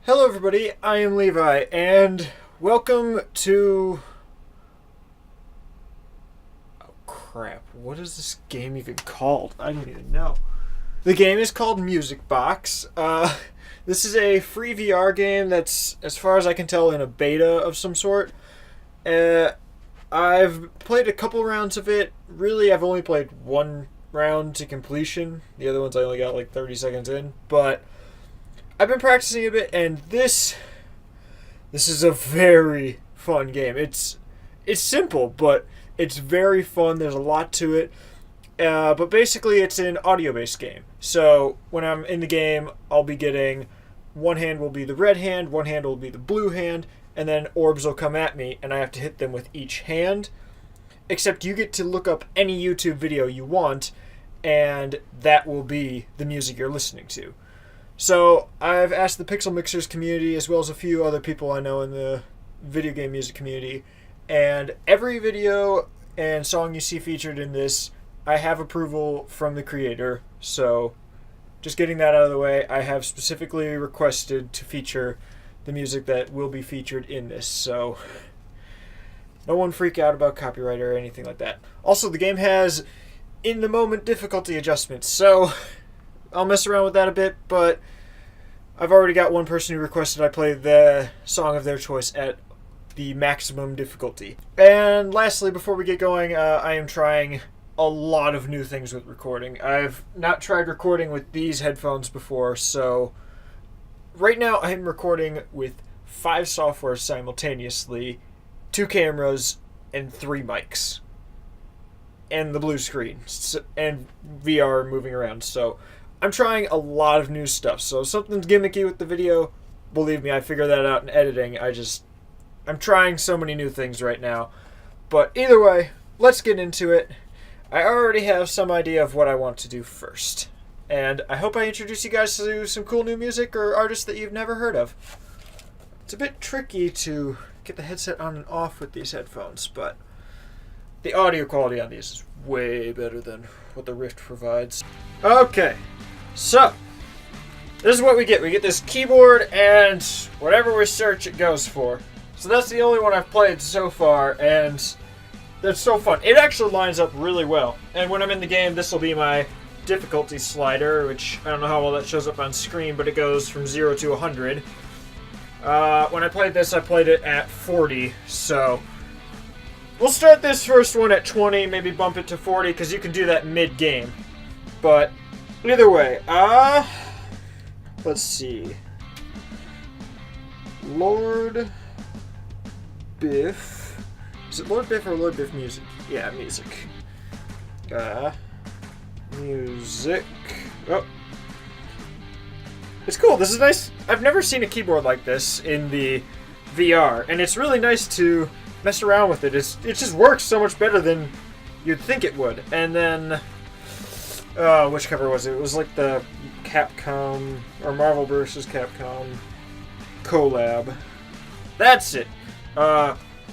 Hello everybody, I am Levi, and welcome to... Oh crap, what is this game even called? I don't even know. The game is called Music Box. This is a free VR game that's, as far as I can tell, in a beta of some sort. I've played a couple rounds of it. Really, I've only played one round to completion. The other ones I only got like 30 seconds in, but I've been practicing a bit, and this is a very fun game. It's simple, but it's very fun. There's a lot to it. But basically, it's an audio-based game. So when I'm in the game, I'll be getting one hand will be the red hand, one hand will be the blue hand, and then orbs will come at me, and I have to hit them with each hand. Except you get to look up any YouTube video you want, and that will be the music you're listening to. So I've asked the Pixel Mixers community, as well as a few other people I know in the video game music community, and every video and song you see featured in this, I have approval from the creator. So just getting that out of the way, I have specifically requested to feature the music that will be featured in this. So no one freak out about copyright or anything like that. Also, the game has in-the-moment difficulty adjustments, so I'll mess around with that a bit, but I've already got one person who requested I play the song of their choice at the maximum difficulty. And lastly, before we get going, I am trying a lot of new things with recording. I've not tried recording with these headphones before, so right now I'm recording with 5 softwares simultaneously, 2 cameras, and 3 mics. And the blue screen, and VR moving around, so I'm trying a lot of new stuff. So if something's gimmicky with the video, believe me, I figure that out in editing. I'm trying so many new things right now. But either way, let's get into it. I already have some idea of what I want to do first. And I hope I introduce you guys to some cool new music or artists that you've never heard of. It's a bit tricky to get the headset on and off with these headphones, but the audio quality on these is way better than what the Rift provides. Okay, so this is what we get. We get this keyboard and whatever we search it goes for. So that's the only one I've played so far, and that's so fun. It actually lines up really well. And when I'm in the game, this will be my difficulty slider, which I don't know how well that shows up on screen, but it goes from 0 to 100. When I played this, I played it at 40, so we'll start this first one at 20, maybe bump it to 40, because you can do that mid-game. But either way, let's see. Lord Biff. Is it Lord Biff or Lord Biff Music? Yeah, music. Music. Oh. It's cool. This is nice. I've never seen a keyboard like this in the VR, and it's really nice to mess around with it. It just works so much better than you'd think it would. And then, which cover was it? It was like the Capcom, or Marvel vs. Capcom collab. That's it.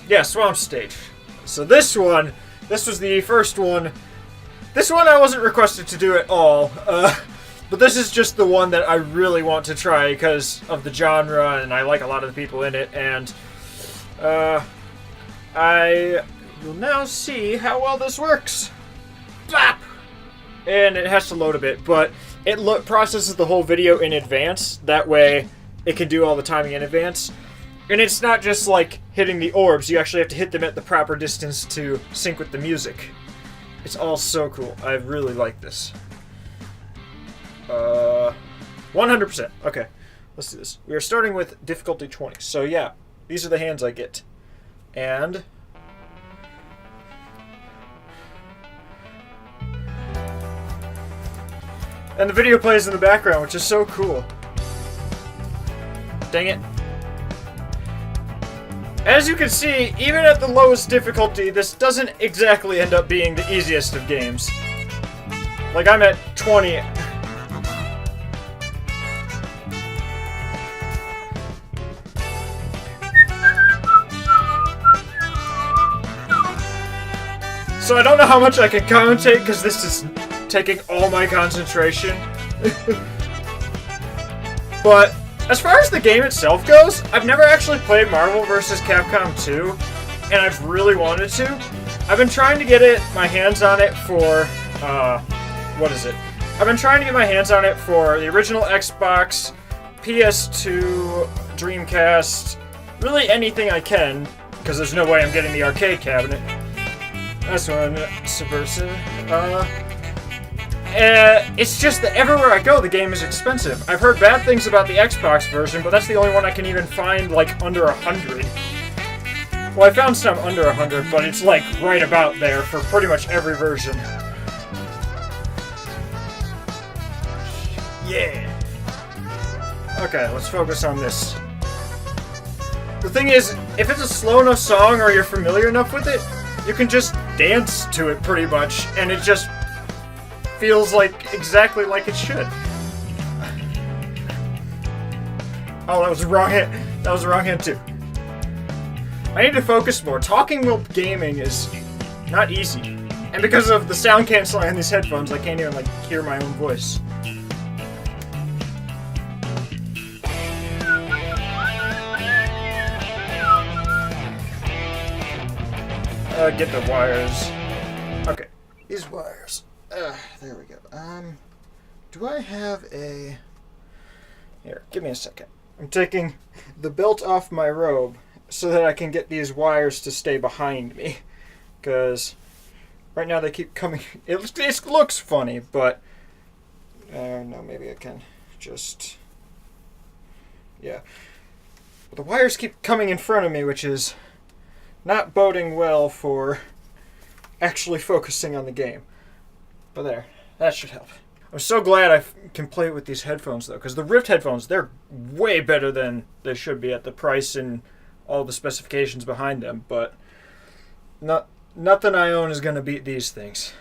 Yeah, Swamp Stage. So this was the first one. This one I wasn't requested to do at all. But this is just the one that I really want to try because of the genre, and I like a lot of the people in it, and I will now see how well this works. Bop! And it has to load a bit, but it processes the whole video in advance. That way, it can do all the timing in advance. And it's not just like hitting the orbs, you actually have to hit them at the proper distance to sync with the music. It's all so cool. I really like this. 100%. Okay, let's do this. We are starting with difficulty 20. So yeah, these are the hands I get. And the video plays in the background, which is so cool. Dang it. As you can see, even at the lowest difficulty, this doesn't exactly end up being the easiest of games. Like, I'm at 20. So I don't know how much I can commentate, because this is taking all my concentration. But As far as the game itself goes, I've never actually played Marvel vs. Capcom 2, and I've really wanted to. I've been trying to get my hands on it for, what is it? I've been trying to get my hands on it for the original Xbox, PS2, Dreamcast, really anything I can, because there's no way I'm getting the arcade cabinet. That's one, Subversive. It's just that everywhere I go, the game is expensive. I've heard bad things about the Xbox version, but that's the only one I can even find, like, under 100. Well, I found some under 100, but it's, like, right about there for pretty much every version. Yeah! Okay, let's focus on this. The thing is, if it's a slow enough song or you're familiar enough with it, you can just dance to it pretty much, and it just feels like exactly like it should. Oh, that was the wrong hit. That was the wrong hit too. I need to focus more. Talking while gaming is not easy. And because of the sound canceling on these headphones, I can't even, like, hear my own voice. Get the wires. Okay. These wires. There we go. Do I have a... Here, give me a second. I'm taking the belt off my robe so that I can get these wires to stay behind me. Because right now they keep coming... It looks funny, but... no, maybe I can just... Yeah. But the wires keep coming in front of me, which is not boding well for actually focusing on the game. But there, that should help. I'm so glad I can play it with these headphones, though, because the Rift headphones, they're way better than they should be at the price and all the specifications behind them, but nothing I own is going to beat these things.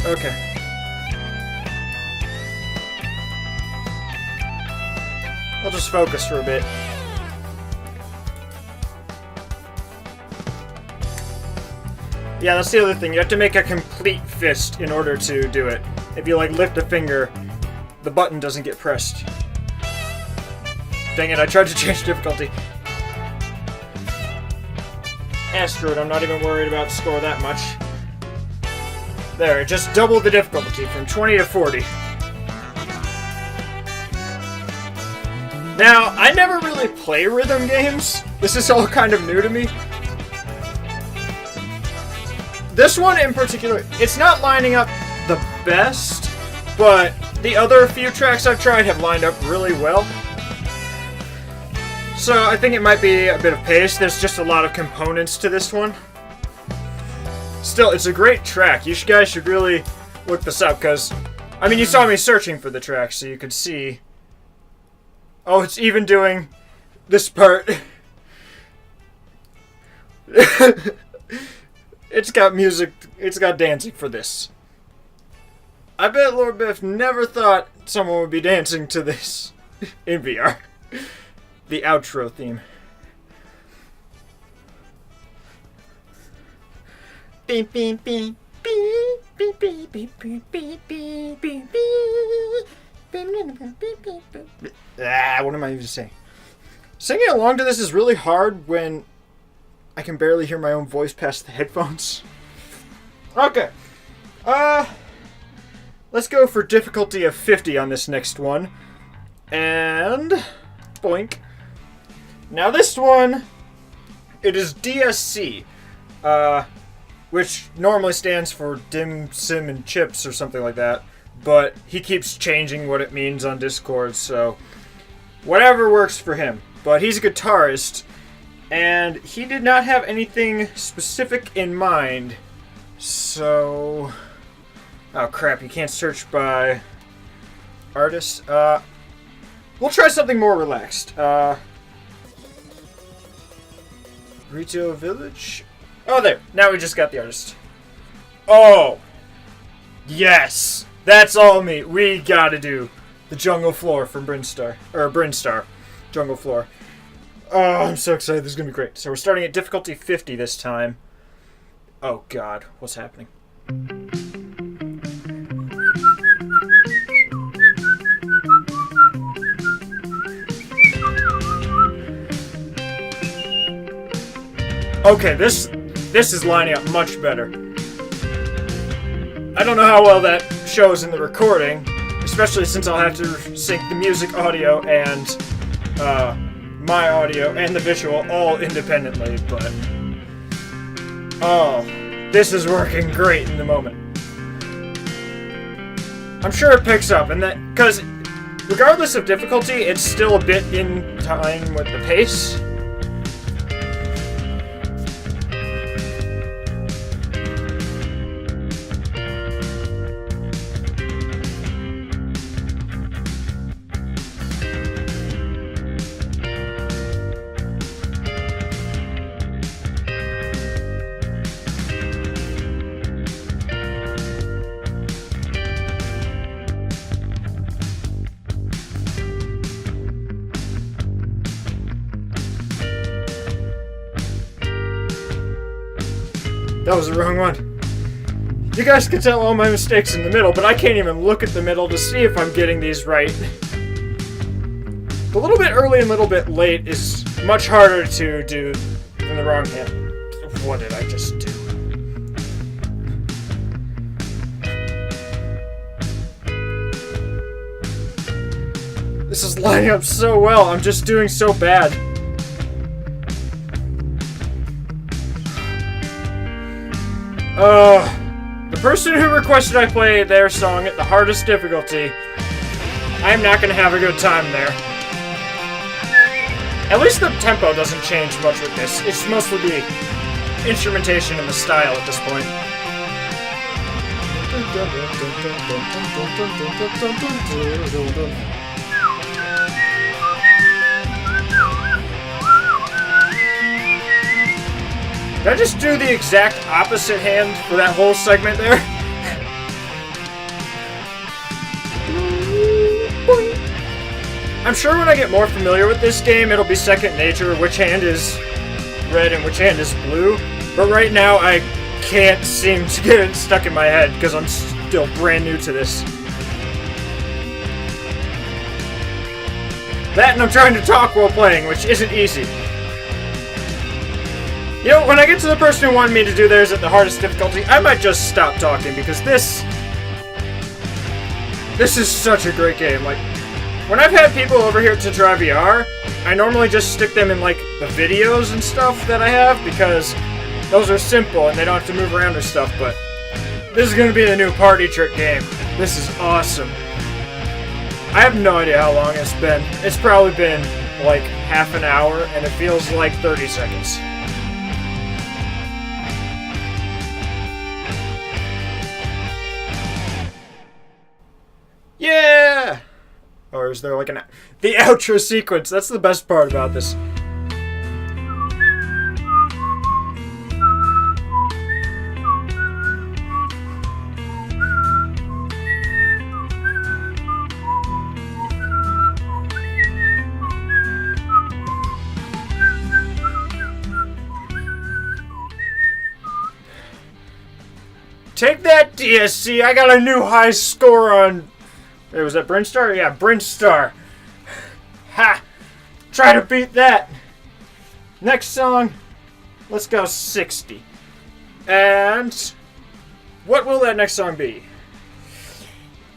Okay. I'll just focus for a bit. Yeah, that's the other thing. You have to make a complete fist in order to do it. If you, like, lift a finger, the button doesn't get pressed. Dang it, I tried to change difficulty. Screw it, I'm not even worried about the score that much. There, it just doubled the difficulty from 20 to 40. Now, I never really play rhythm games. This is all kind of new to me. This one in particular, it's not lining up the best, but the other few tracks I've tried have lined up really well. So I think it might be a bit of pace. There's just a lot of components to this one. Still, it's a great track. You guys should really look this up, because, I mean, you saw me searching for the track, so you could see. Oh, it's even doing this part. It's got music, it's got dancing for this. I bet Lord Biff never thought someone would be dancing to this in VR. The outro theme. Beep beep beep beep beep beep beep beep beep beep beep beep. What am I even saying? Singing along to this is really hard when I can barely hear my own voice past the headphones. Okay. Let's go for difficulty of 50 on this next one. And boink. Now this one, it is DSC, which normally stands for Dim Sim and Chips or something like that, but he keeps changing what it means on Discord, so whatever works for him. But he's a guitarist, and he did not have anything specific in mind, so... Oh crap, you can't search by artist. We'll try something more relaxed. Retail Village? Oh, there. Now we just got the artist. Oh! Yes! That's all me. We gotta do the Jungle Floor from Brinstar. Or Brinstar. Jungle Floor. Oh, I'm so excited. This is gonna be great. So we're starting at difficulty 50 this time. Oh god, what's happening? Okay, this is lining up much better. I don't know how well that shows in the recording, especially since I'll have to sync the music audio and my audio and the visual all independently, but oh, this is working great in the moment. I'm sure it picks up, and that because regardless of difficulty, it's still a bit in time with the pace. That was the wrong one. You guys can tell all my mistakes in the middle, but I can't even look at the middle to see if I'm getting these right. A little bit early and a little bit late is much harder to do than the wrong hand. What did I just do? This is lining up so well, I'm just doing so bad. The person who requested I play their song at the hardest difficulty, I'm not gonna have a good time there. At least the tempo doesn't change much with this. It's mostly the instrumentation and the style at this point. Did I just do the exact opposite hand for that whole segment there? I'm sure when I get more familiar with this game, it'll be second nature which hand is red and which hand is blue. But right now, I can't seem to get it stuck in my head because I'm still brand new to this. That and I'm trying to talk while playing, which isn't easy. You know, when I get to the person who wanted me to do theirs at the hardest difficulty, I might just stop talking because this is such a great game. Like, when I've had people over here to try VR, I normally just stick them in, like, the videos and stuff that I have because those are simple and they don't have to move around or stuff, but this is going to be the new party trick game. This is awesome. I have no idea how long it's been. It's probably been, like, half an hour, and it feels like 30 seconds. Yeah! Or is there like the outro sequence? That's the best part about this. Take that, DSC! I got a new high score on... Wait, was that Brinstar? Yeah, Brinstar. Ha! Try to beat that! Next song, let's go 60. And... what will that next song be?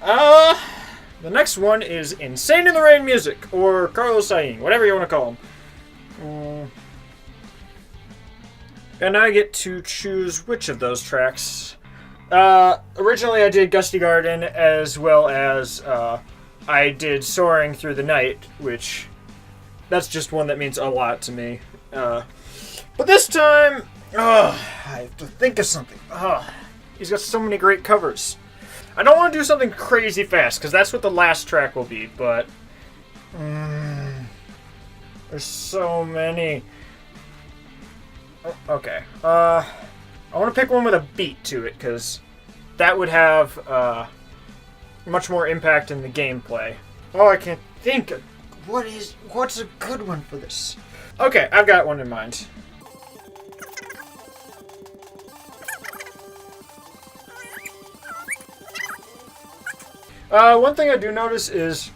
The next one is Insane in the Rain Music, or Carlos Sain, whatever you want to call him. And I get to choose which of those tracks. Originally I did Gusty Garden as well as, I did Soaring Through the Night, which, that's just one that means a lot to me. But this time, I have to think of something. He's got so many great covers. I don't want to do something crazy fast, because that's what the last track will be, but, there's so many. Okay, I want to pick one with a beat to it, because that would have much more impact in the gameplay. Oh, I can't think of what's a good one for this. Okay, I've got one in mind. One thing I do notice is,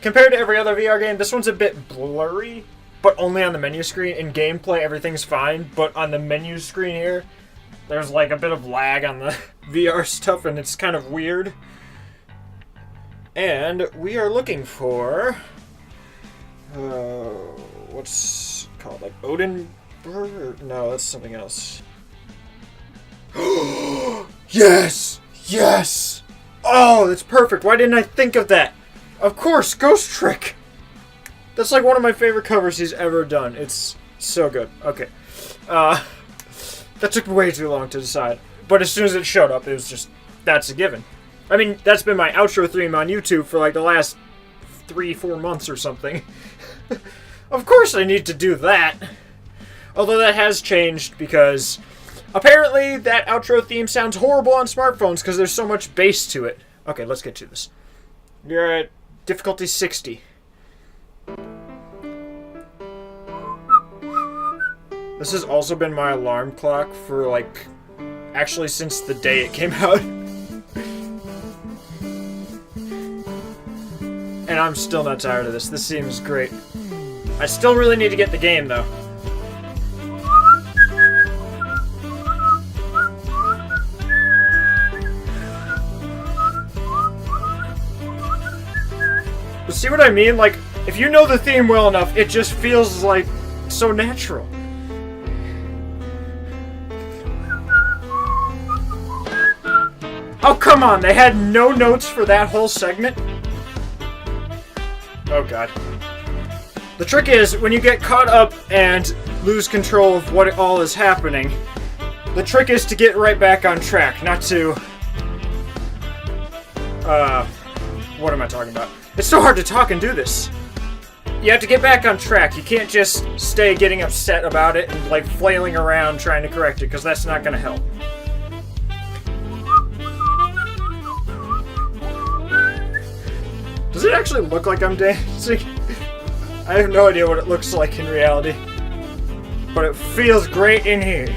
compared to every other VR game, this one's a bit blurry. but only on the menu screen. In gameplay, everything's fine, but on the menu screen here, there's like a bit of lag on the VR stuff, and it's kind of weird. And we are looking for... what's it called? Like Odin Burger? No, that's something else. Yes! Yes! Oh, that's perfect. Why didn't I think of that? Of course, Ghost Trick! That's like one of my favorite covers he's ever done. It's so good. Okay. That took way too long to decide. But as soon as it showed up, it was just, that's a given. I mean, that's been my outro theme on YouTube for like the last 3-4 months or something. Of course I need to do that. Although that has changed because apparently that outro theme sounds horrible on smartphones because there's so much bass to it. Okay, let's get to this. You're at difficulty 60. This has also been my alarm clock for like, actually since the day it came out. And I'm still not tired of this. This seems great. I still really need to get the game, though. But see what I mean? Like, if you know the theme well enough, it just feels, like, so natural. Oh, come on! They had no notes for that whole segment? Oh god. The trick is, when you get caught up and lose control of what all is happening, the trick is to get right back on track, not to... what am I talking about? It's so hard to talk and do this. You have to get back on track. You can't just stay getting upset about it and, like, flailing around trying to correct it, because that's not gonna help. Does it actually look like I'm dancing? I have no idea what it looks like in reality. But it feels great in here.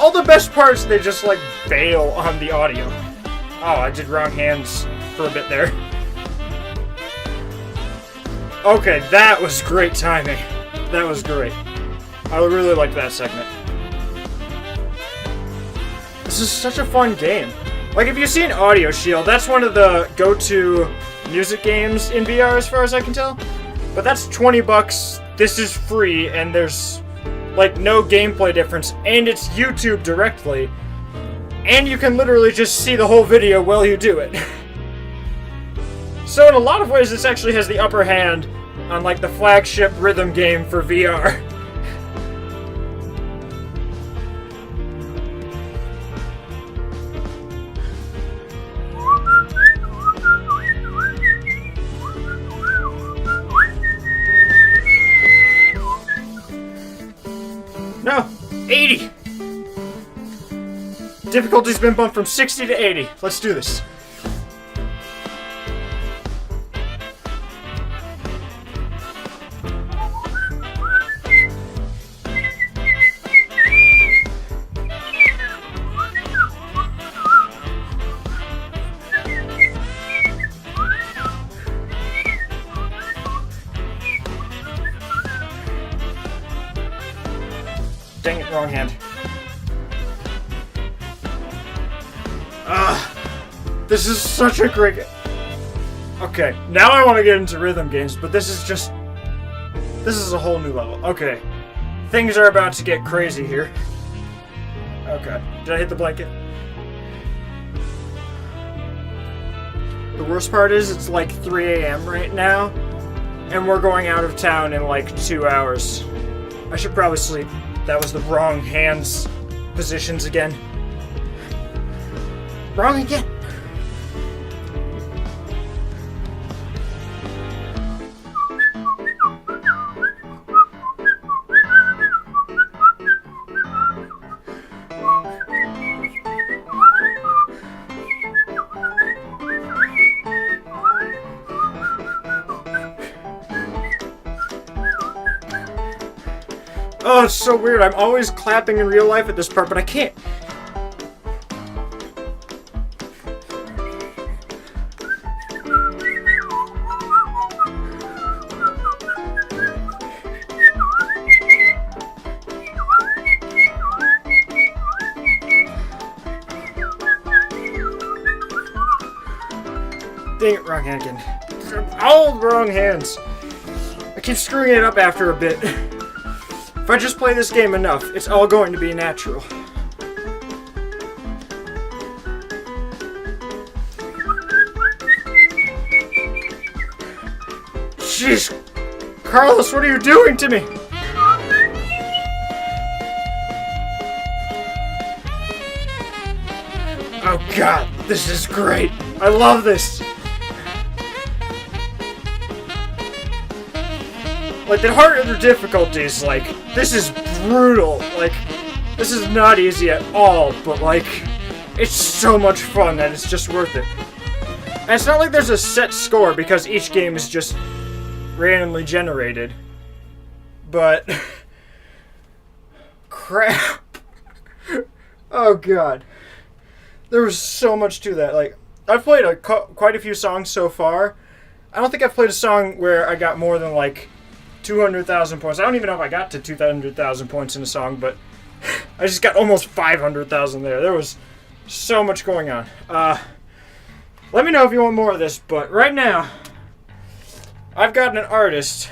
All the best parts, they just, like, bail on the audio. Oh, I did wrong hands for a bit there. Okay, that was great timing. That was great. I really liked that segment. This is such a fun game. Like, if you've seen Audio Shield, that's one of the go-to music games in VR as far as I can tell. But that's $20, this is free, and there's... like, no gameplay difference, and it's YouTube directly, and you can literally just see the whole video while you do it. So in a lot of ways, this actually has the upper hand on, like, the flagship rhythm game for VR. No! 80! Difficulty's been bumped from 60 to 80. Let's do this. Dang it, wrong hand. This is such a great game. Okay, now I want to get into rhythm games, but this is just... this is a whole new level. Okay. Things are about to get crazy here. Okay. Did I hit the blanket? The worst part is it's like 3 a.m. right now, and we're going out of town in like 2 hours. I should probably sleep. That was the wrong hands positions again. Wrong again. Oh, it's so weird. I'm always clapping in real life at this part, but I can't. Dang it, wrong hand again. All the wrong hands. I keep screwing it up after a bit. If I just play this game enough, it's all going to be natural. Jeez, Carlos, what are you doing to me? Oh God, this is great. I love this. Like, the harder difficulties, like, this is brutal. Like, this is not easy at all, but, like, it's so much fun that it's just worth it. And it's not like there's a set score, because each game is just randomly generated. But, crap. Oh, God. There was so much to that. Like, I've played quite a few songs so far. I don't think I've played a song where I got more than, like, 200,000 points. I don't even know if I got to 200,000 points in a song, but I just got almost 500,000 there. There was so much going on. Let me know if you want more of this, but right now, I've got an artist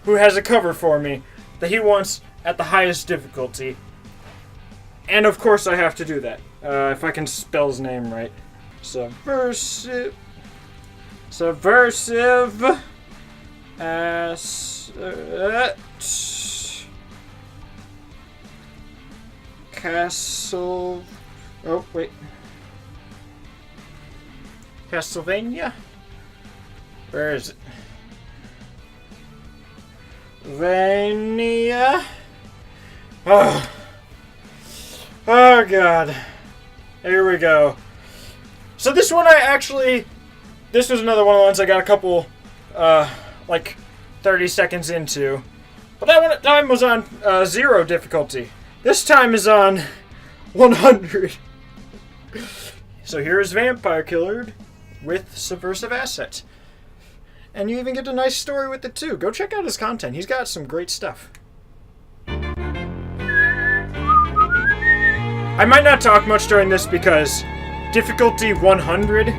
who has a cover for me that he wants at the highest difficulty. And of course I have to do that. If I can spell his name right. Subversive. Castle. Oh, wait. Castlevania? Where is it? Vania? Oh. Oh, God. Here we go. So this one this was another one of the ones I got a couple, like 30 seconds into. But that time was on 0 difficulty. This time is on 100. So here's Vampire Killer with Subversive Asset. And you even get a nice story with it too. Go check out his content. He's got some great stuff. I might not talk much during this because difficulty 100.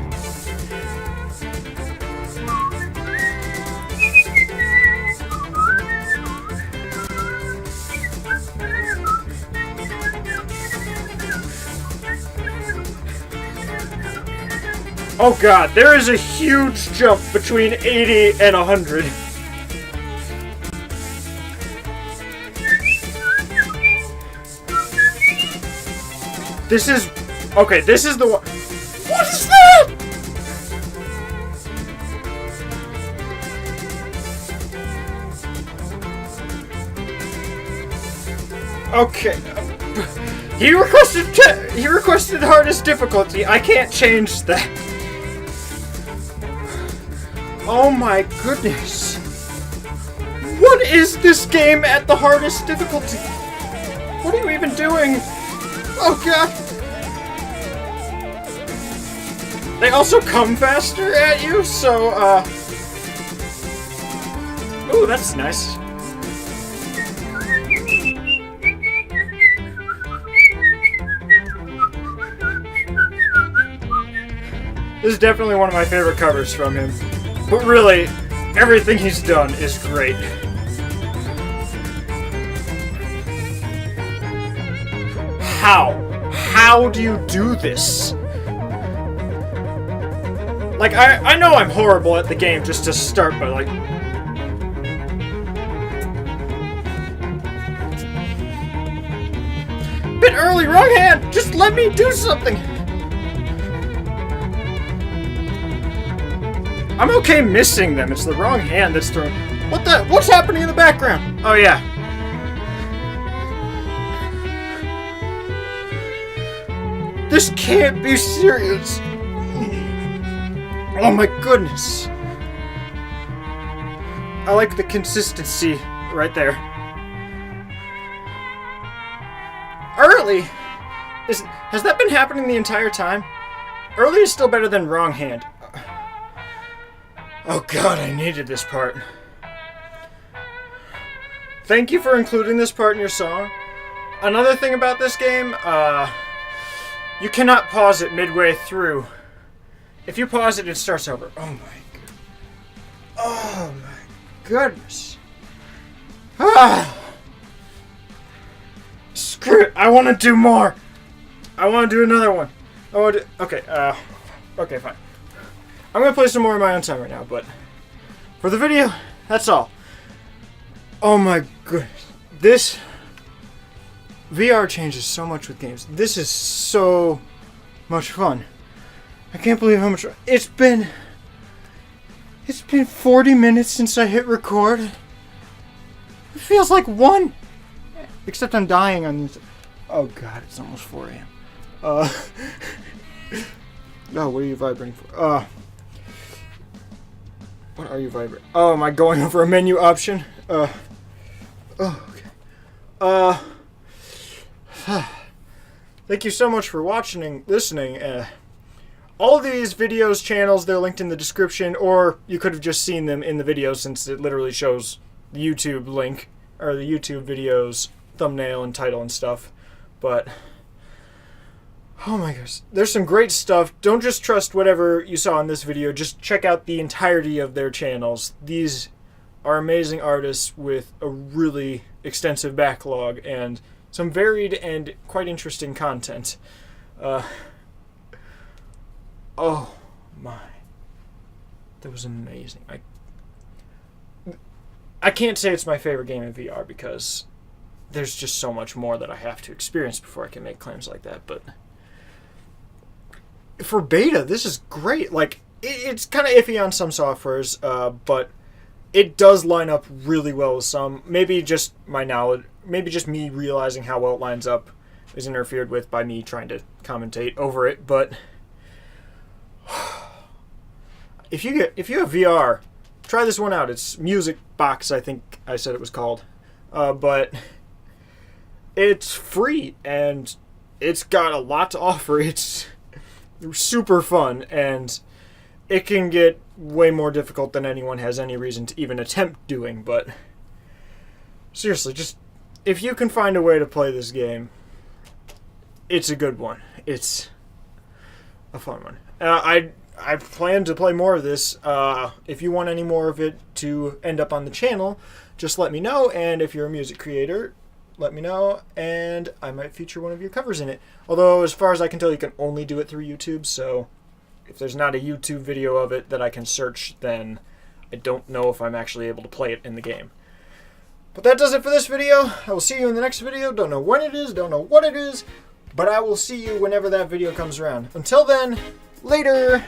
Oh God, there is a huge jump between 80 and 100. This is... Okay, this is the one... What is that?! Okay. He requested hardest difficulty. I can't change that. Oh my goodness. What is this game at the hardest difficulty? What are you even doing? Oh God. They also come faster at you, so, ooh, that's nice. This is definitely one of my favorite covers from him. But really, everything he's done is great. How? How do you do this? Like, I know I'm horrible at the game just to start, but like... Bit early, wrong hand! Just let me do something! I'm okay missing them, it's the wrong hand that's throwing... What's happening in the background? Oh yeah. This can't be serious. Oh my goodness. I like the consistency right there. early? Has that been happening the entire time? Early is still better than wrong hand. Oh god, I needed this part. Thank you for including this part in your song. Another thing about this game, you cannot pause it midway through. If you pause it, it starts over. Oh my goodness. Screw it, I want to do more. I want to do another one. Okay, okay, fine. I'm going to play some more in my own time right now, but for the video, that's all. Oh my goodness. This VR changes so much with games. This is so much fun. I can't believe how much it's been 40 minutes since I hit record. It feels like one. Except I'm dying on these. Oh god, it's almost 4 a.m. Oh, what are you vibrating for? What are you vibrating? Oh, am I going over a menu option? Oh, okay. Thank you so much for watching and listening. All of these videos, channels, they're linked in the description, or you could have just seen them in the video since it literally shows the YouTube link, or the YouTube videos, thumbnail and title and stuff. But oh my gosh, there's some great stuff. Don't just trust whatever you saw in this video. Just check out the entirety of their channels. These are amazing artists with a really extensive backlog and some varied and quite interesting content. Oh my, that was amazing. I can't say it's my favorite game in VR because there's just so much more that I have to experience before I can make claims like that, but for beta, this is great. Like, it's kind of iffy on some softwares, but it does line up really well with some. Maybe just my knowledge, maybe just me realizing how well it lines up is interfered with by me trying to commentate over it, but if you have VR, try this one out. It's Music Box, I think I said it was called. But it's free, and it's got a lot to offer. It's super fun, and it can get way more difficult than anyone has any reason to even attempt doing. But seriously, just if you can find a way to play this game, it's a good one. It's a fun one. I plan to play more of this. If you want any more of it to end up on the channel, just let me know. And if you're a music creator, let me know, and I might feature one of your covers in it. Although, as far as I can tell, you can only do it through YouTube, so if there's not a YouTube video of it that I can search, then I don't know if I'm actually able to play it in the game. But that does it for this video. I will see you in the next video. Don't know when it is, don't know what it is, but I will see you whenever that video comes around. Until then, later!